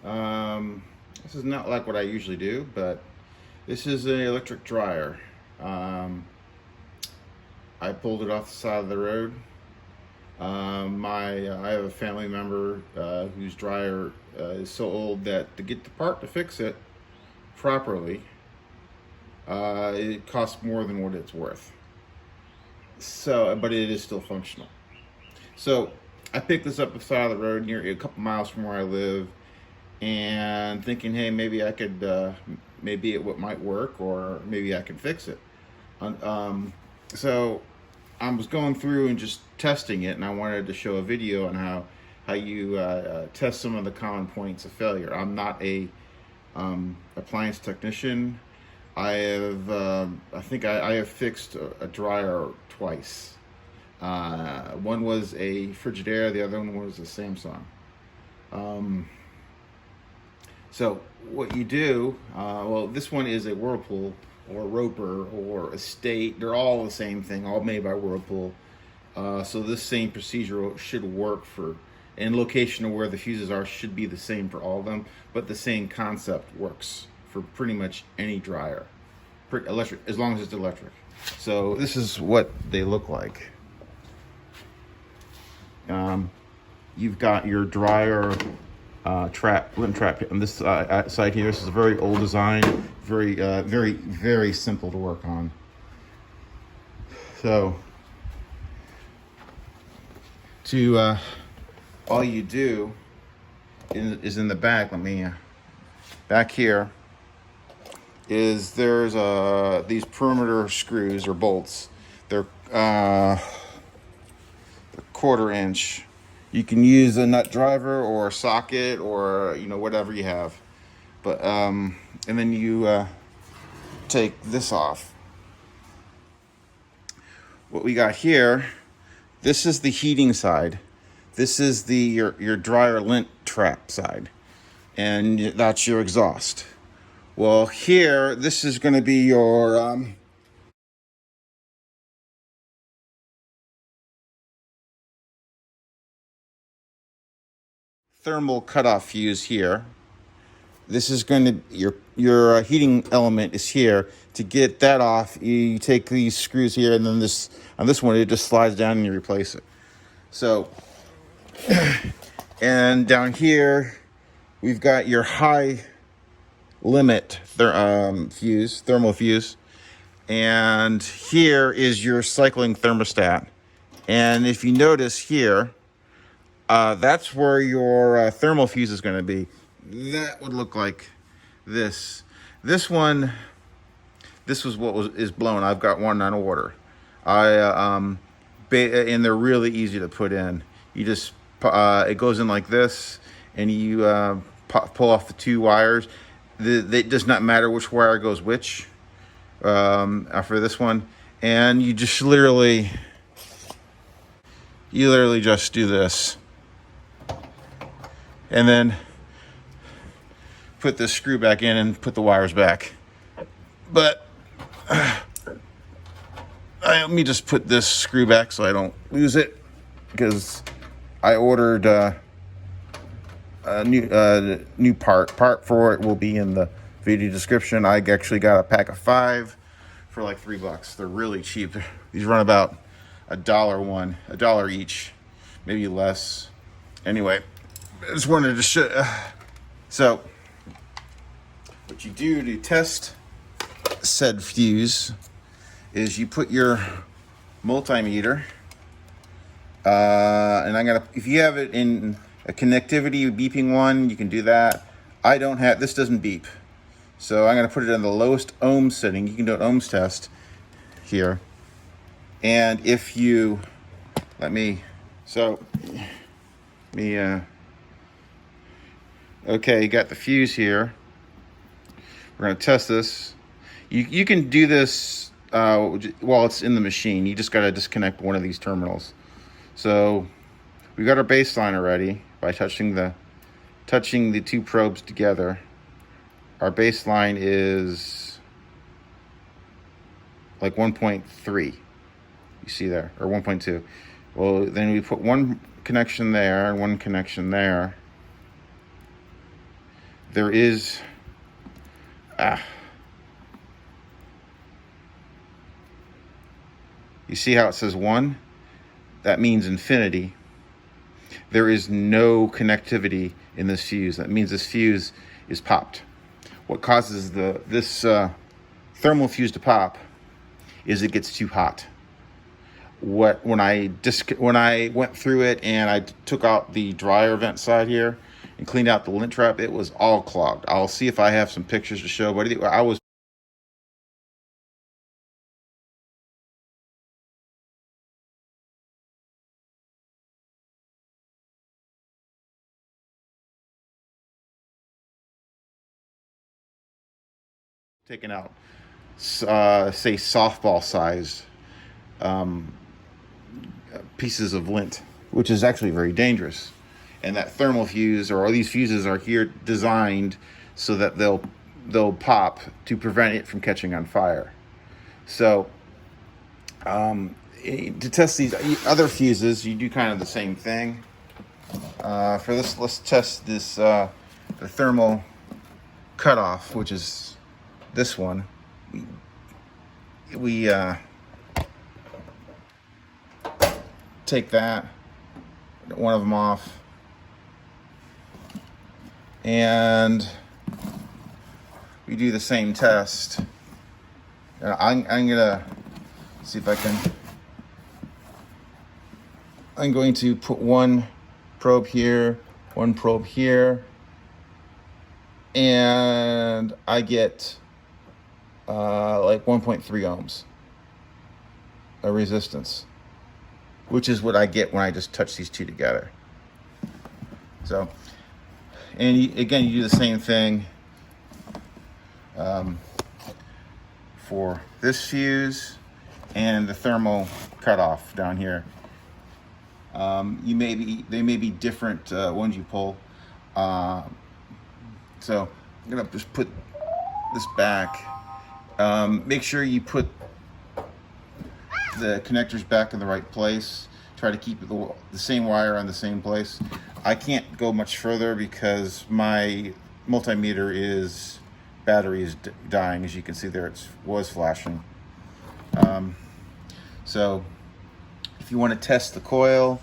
This is not like what I usually do, but this is an electric dryer. Um, I pulled it off the side of the road. I have a family member whose dryer is so old that to get the part to fix it properly, it costs more than what it's worth. So, but it is still functional. So, I picked this up the side of the road near a couple miles from where I live, and thinking, hey, maybe I could, maybe it might work, or maybe I can fix it. So I was going through and just testing it, and I wanted to show a video on how you test some of the common points of failure. I'm not a appliance technician. I think I have fixed a dryer twice. One was a Frigidaire, the other one was a Samsung. Um, so what you do, well, this one is a Whirlpool or Roper or Estate. They're all the same thing, all made by Whirlpool. So this same procedure should work for, and location of where the fuses are should be the same for all of them, but the same concept works for pretty much any dryer, electric, as long as it's electric. So this is what they look like. You've got your dryer lint trap on this side here. This is a very old design, very simple to work on. So all you do is in the back. Back here is there's these perimeter screws or bolts. They're 1/4 inch. You can use a nut driver or a socket or whatever you have, but and then you take this off. What we got here, this is the heating side. This is your dryer lint trap side, and that's your exhaust. Well, here, this is going to be your thermal cutoff fuse here. This is going to your heating element is here. To get that off, you take these screws here, and then on this one it just slides down and you replace it. So, and down here we've got your high limit thermal fuse, and here is your cycling thermostat. And if you notice here, that's where your thermal fuse is going to be. That would look like this. This one, this was what is blown. I've got one on order. And they're really easy to put in. You just it goes in like this, and you pull off the 2 wires. It does not matter which wire goes which for this one, and you literally just do this, and then put this screw back in and put the wires back. But let me just put this screw back so I don't lose it, because I ordered a new part for it. Will be in the video description. I actually got a pack of 5 for like $3. They're really cheap. These run about $1 each, maybe less. Anyway, I just wanted to show. So what you do to test said fuse is you put your multimeter, and if you have it in a connectivity beeping one, you can do that. I don't have, this doesn't beep. So I'm gonna put it in the lowest ohm setting. You can do an ohms test here. And if you, okay, you got the fuse here. We're gonna test this. You can do this while it's in the machine. You just gotta disconnect one of these terminals. So we got our baseline already by touching the 2 probes together. Our baseline is like 1.3. You see there, or 1.2. Well, then we put one connection there and one connection there. there is you see how it says 1? That means infinity. There is no connectivity in this fuse. That means this fuse is popped. What causes this thermal fuse to pop is it gets too hot. When I went through it and I took out the dryer vent side here and cleaned out the lint trap, it was all clogged. I'll see if I have some pictures to show, but I was taking out, say, softball size pieces of lint, which is actually very dangerous. And that thermal fuse, or all these fuses, are here designed so that they'll pop to prevent it from catching on fire. So to test these other fuses, you do kind of the same thing. For this, let's test this the thermal cutoff, which is this one. We take one of them off, and we do the same test. And I'm gonna see if I can. I'm going to put one probe here, one probe here, and I get like 1.3 ohms of resistance, which is what I get when I just touch these two together. So, and again, you do the same thing for this fuse and the thermal cutoff down here. They may be different ones you pull. So I'm gonna just put this back. Make sure you put the connectors back in the right place. Try to keep the same wire on the same place. I can't go much further because my multimeter battery is dying. As you can see there, it was flashing. So if you want to test the coil,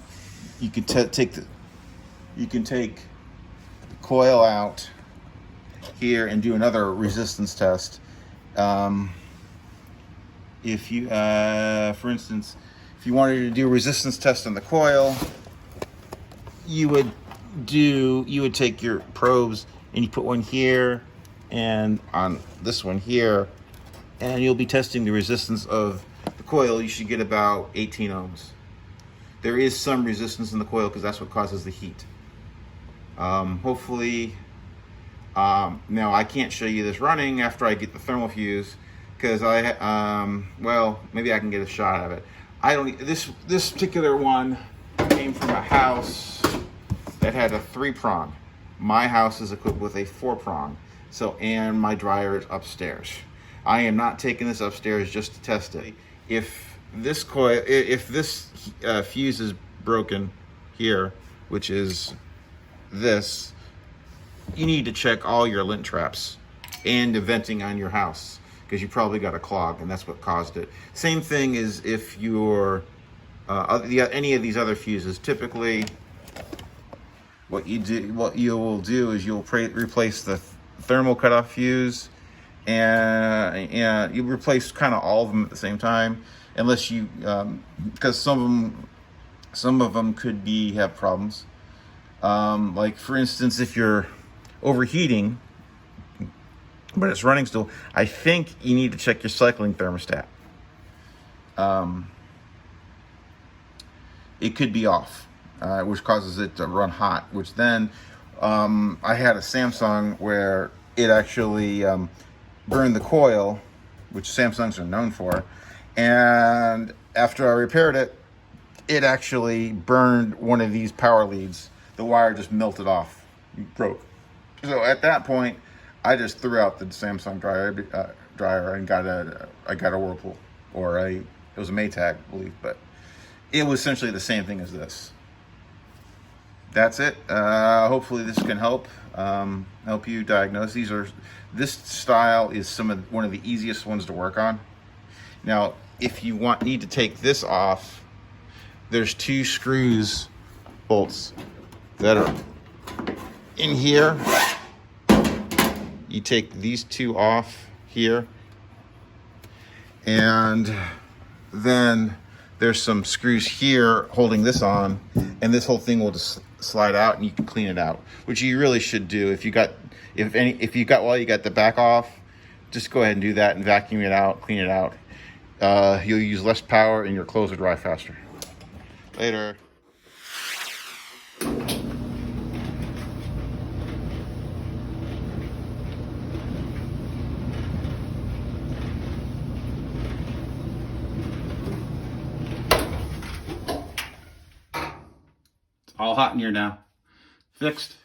you can take the coil out here and do another resistance test. If you, for instance, if you wanted to do a resistance test on the coil, you would take your probes and you put one here and on this one here, and you'll be testing the resistance of the coil. You should get about 18 ohms. There is some resistance in the coil because that's what causes the heat. Hopefully, now I can't show you this running after I get the thermal fuse because well, maybe I can get a shot of it. This particular one came from a house that had a 3-prong. My house is equipped with a 4-prong. So, and my dryer is upstairs. I am not taking this upstairs just to test it. If this fuse is broken here, which is this, you need to check all your lint traps and the venting on your house because you probably got a clog and that's what caused it. Same thing is if you're any of these other fuses. Typically, what you will do is you'll replace the thermal cutoff fuse, and you replace kind of all of them at the same time, unless you because some of them could have problems. Like for instance, if you're overheating but it's running still, I think you need to check your cycling thermostat. It could be off, which causes it to run hot, which then I had a Samsung where it actually burned the coil, which Samsungs are known for, and after I repaired it, it actually burned one of these power leads. The wire just melted off, broke. So at that point, I just threw out the Samsung dryer and I got a Whirlpool, it was a Maytag, I believe, but it was essentially the same thing as this. That's it. Hopefully this can help. help you diagnose. This style is one of the easiest ones to work on. Now, if you need to take this off, there's 2 screws, bolts that are in here. You take these 2 off here, and then there's some screws here holding this on, and this whole thing will just slide out, and you can clean it out, which you really should do. If you got the back off, just go ahead and do that and vacuum it out, clean it out. You'll use less power, and your clothes will dry faster. Later. All hot in here now. Fixed.